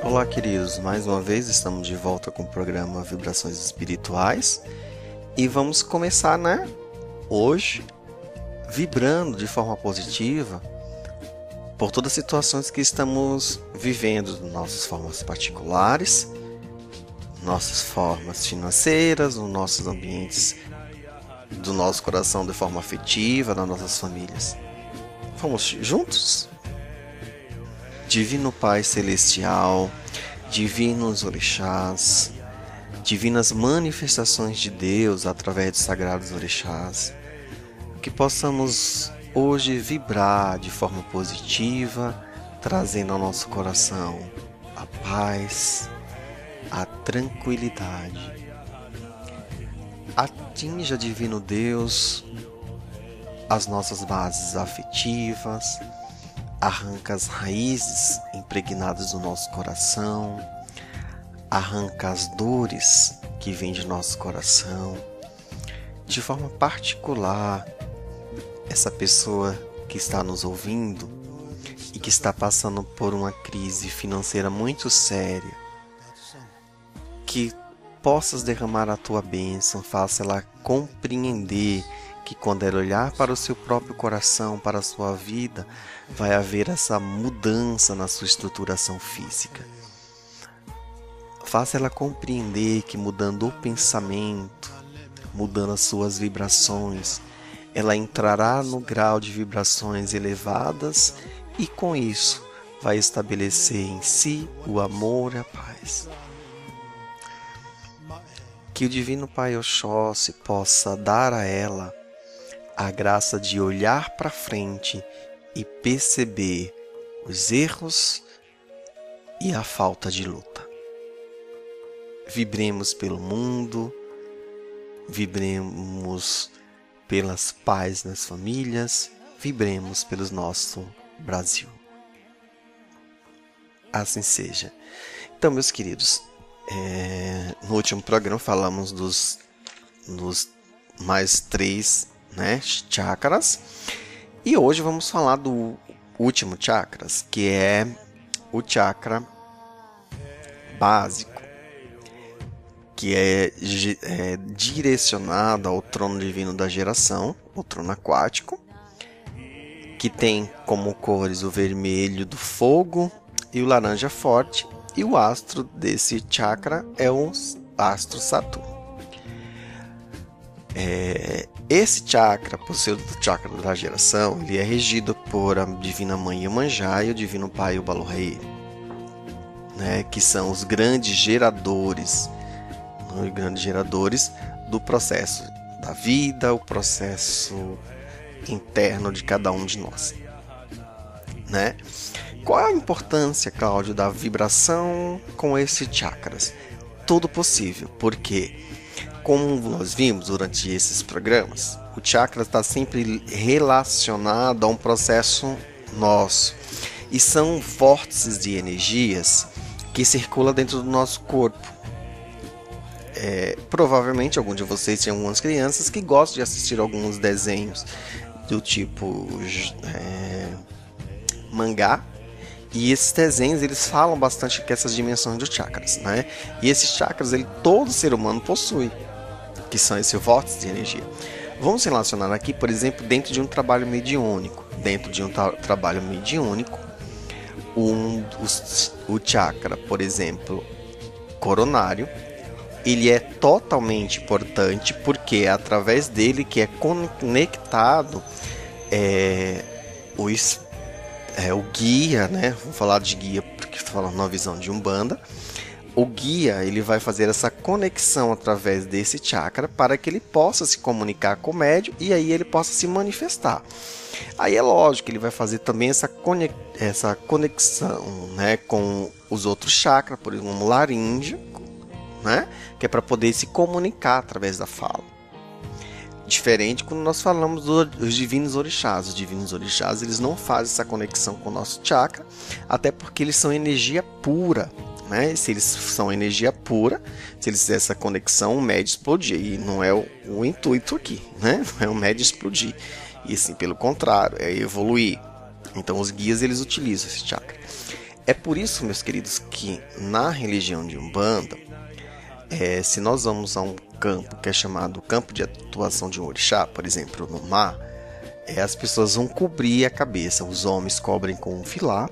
Olá, queridos, mais uma vez estamos de volta com o programa Vibrações Espirituais e vamos começar, hoje, vibrando de forma positiva por todas as situações que estamos vivendo, nossas formas particulares, nossas formas financeiras, nos nossos ambientes do nosso coração de forma afetiva, nas nossas famílias. Vamos juntos? Divino Pai Celestial, divinos orixás, divinas manifestações de Deus através dos sagrados orixás, que possamos hoje vibrar de forma positiva, trazendo ao nosso coração a paz, a tranquilidade. Atinja, divino Deus, as nossas bases afetivas, arranca as raízes impregnadas do nosso coração, arranca as dores que vêm de nosso coração. De forma particular, essa pessoa que está nos ouvindo e que está passando por uma crise financeira muito séria, que possas derramar a tua bênção, faça ela compreender que quando ela olhar para o seu próprio coração, para a sua vida, vai haver essa mudança na sua estruturação física. Faça ela compreender que mudando o pensamento, mudando as suas vibrações, ela entrará no grau de vibrações elevadas e com isso vai estabelecer em si o amor e a paz. Que o Divino Pai Oxóssi possa dar a ela a graça de olhar para frente e perceber os erros e a falta de luta. Vibremos pelo mundo, vibremos pelas paz nas famílias, vibremos pelo nosso Brasil. Assim seja. Então, meus queridos, no último programa falamos dos mais 3 chakras, e hoje vamos falar do último chakras, que é o chakra básico, que é direcionado ao trono divino da geração, o trono aquático, que tem como cores o vermelho do fogo e o laranja forte, e o astro desse chakra é o astro Saturno. Esse chakra, por ser do chakra da geração, ele é regido por a Divina Mãe Iemanjá e o Divino Pai Ubaloheiri, que são os grandes geradores, do processo da vida, o processo interno de cada um de nós. Qual é a importância, Cláudio, da vibração com esses chakras? Tudo possível, porque, como nós vimos durante esses programas, o chakra está sempre relacionado a um processo nosso. E são vórtices de energias que circulam dentro do nosso corpo. Provavelmente algum de vocês tem algumas crianças que gostam de assistir alguns desenhos do tipo mangá. E esses desenhos, eles falam bastante com essas dimensões dos chakras, E esses chakras, todo ser humano possui, que são esse vórtice de energia. Vamos relacionar aqui, por exemplo, dentro de um trabalho mediúnico. Dentro de um trabalho mediúnico, o chakra, por exemplo, coronário, ele é totalmente importante porque é através dele que é conectado o guia, Vamos falar de guia porque estou falando na visão de Umbanda. O guia, ele vai fazer essa conexão através desse chakra para que ele possa se comunicar com o médium e aí ele possa se manifestar. Aí é lógico que ele vai fazer também essa conexão, com os outros chakras, por exemplo, o laríngeo, que é para poder se comunicar através da fala. Diferente quando nós falamos dos divinos orixás. Os divinos orixás, eles não fazem essa conexão com o nosso chakra, até porque eles são energia pura. Se eles são energia pura, se eles fizerem essa conexão, o médio explodir. E não é o intuito aqui, Não é o médio explodir. E sim, pelo contrário, é evoluir. Então os guias eles utilizam esse chakra. É por isso, meus queridos, que na religião de Umbanda, se nós vamos a um campo que é chamado campo de atuação de um orixá, por exemplo, no mar, as pessoas vão cobrir a cabeça. Os homens cobrem com um filá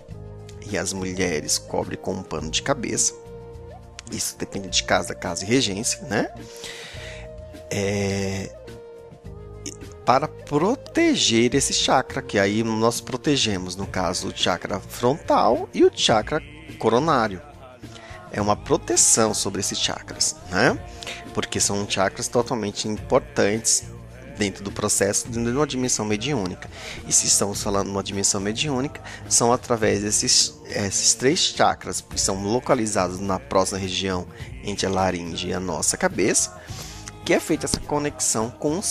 e as mulheres cobrem com um pano de cabeça. Isso depende de casa e regência, né? Para proteger esse chakra, que aí nós protegemos, no caso, o chakra frontal e o chakra coronário. É uma proteção sobre esses chakras, né? Porque são chakras totalmente importantes dentro do processo de uma dimensão mediúnica. E se estamos falando de uma dimensão mediúnica, são através desses 3 chakras que são localizados na próxima região entre a laringe e a nossa cabeça, que é feita essa conexão com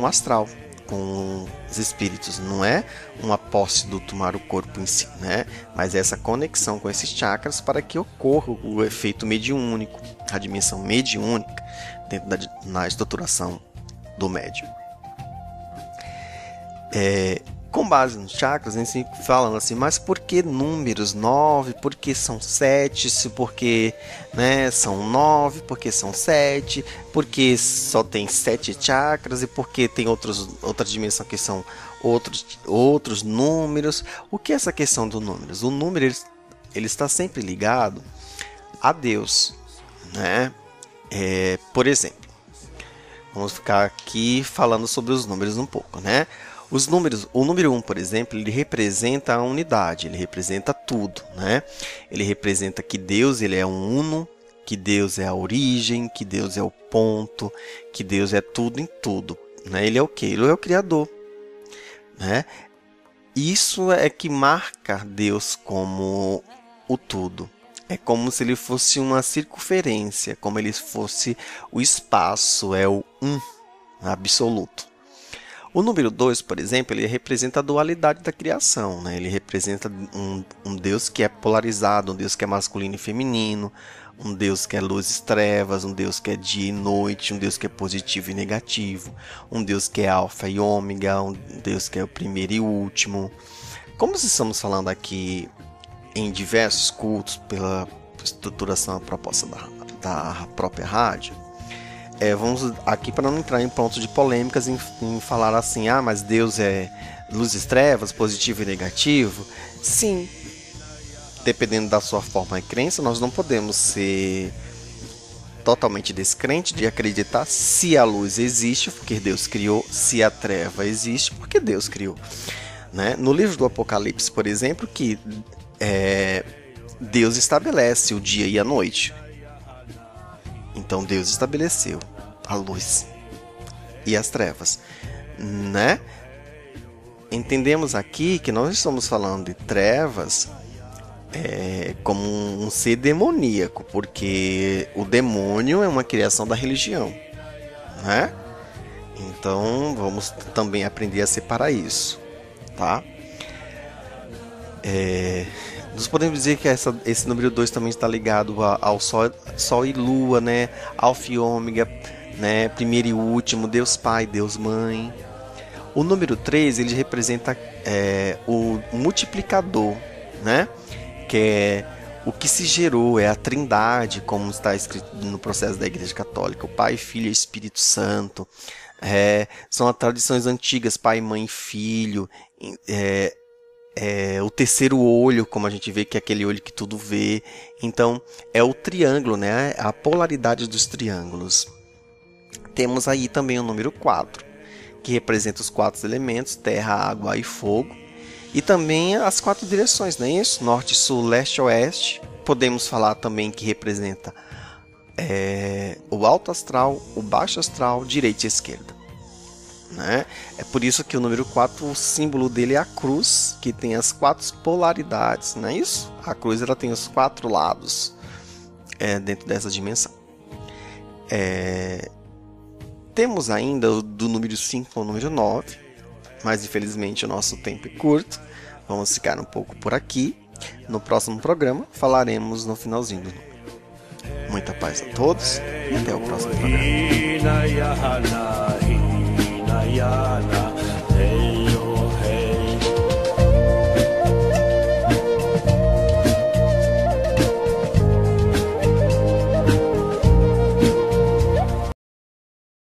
o astral, com os espíritos. Não é uma posse do tomar o corpo em si, né? Mas é essa conexão com esses chakras para que ocorra o efeito mediúnico, a dimensão mediúnica dentro na estruturação do médium. Com base nos chakras, a gente falando assim, mas por que números 9? Por que são 7? Por que, né, são 9? Por que são 7? Por que só tem 7 chakras? E por que tem outra dimensão que são outros números? O que é essa questão dos números? O número ele está sempre ligado a Deus, né? Por exemplo, vamos ficar aqui falando sobre os números um pouco, né? Os números, o número 1, por exemplo, ele representa a unidade, ele representa tudo, né? Ele representa que Deus ele é um uno, que Deus é a origem, que Deus é o ponto, que Deus é tudo em tudo, né? Ele é o quê? Ele é o Criador, né? Isso é que marca Deus como o tudo. É como se ele fosse uma circunferência, como ele fosse o espaço, é o absoluto. O número 2, por exemplo, ele representa a dualidade da criação, né? Ele representa um Deus que é polarizado, um Deus que é masculino e feminino, um Deus que é luz e trevas, um Deus que é dia e noite, um Deus que é positivo e negativo, um Deus que é alfa e ômega, um Deus que é o primeiro e último. Como estamos falando aqui em diversos cultos pela estruturação proposta da própria rádio, vamos aqui, para não entrar em pontos de polêmicas em falar assim, mas Deus é luz e trevas, positivo e negativo. Sim, dependendo da sua forma de crença, nós não podemos ser totalmente descrente de acreditar se a luz existe, porque Deus criou, se a treva existe, porque Deus criou, né? No livro do Apocalipse, por exemplo, que Deus estabelece o dia e a noite. Então Deus estabeleceu a luz e as trevas, né? Entendemos aqui que nós estamos falando de trevas como um ser demoníaco, porque o demônio é uma criação da religião, né? Então vamos também aprender a separar isso, tá? Nós podemos dizer que esse número 2 também está ligado ao Sol e Lua, né? Alfa e Ômega, né? Primeiro e último, Deus Pai, Deus Mãe. O número 3, ele representa o multiplicador, né? Que é o que se gerou, é a Trindade, como está escrito no processo da Igreja Católica, o Pai, Filho e Espírito Santo. São as tradições antigas, Pai, Mãe e Filho. O terceiro olho, como a gente vê, que é aquele olho que tudo vê. Então, é o triângulo, né? A polaridade dos triângulos. Temos aí também o número 4, que representa os 4 elementos, terra, água e fogo. E também as 4 direções, não é isso? Norte, sul, leste, oeste. Podemos falar também que representa o alto astral, o baixo astral, direita e esquerda, né? É por isso que o número 4, o símbolo dele é a cruz, que tem as 4 polaridades, não é isso? A cruz ela tem os 4 lados dentro dessa dimensão. Temos ainda do número 5 ao número 9, mas infelizmente o nosso tempo é curto. Vamos ficar um pouco por aqui. No próximo programa falaremos no finalzinho do número. Muita paz a todos e até o próximo programa.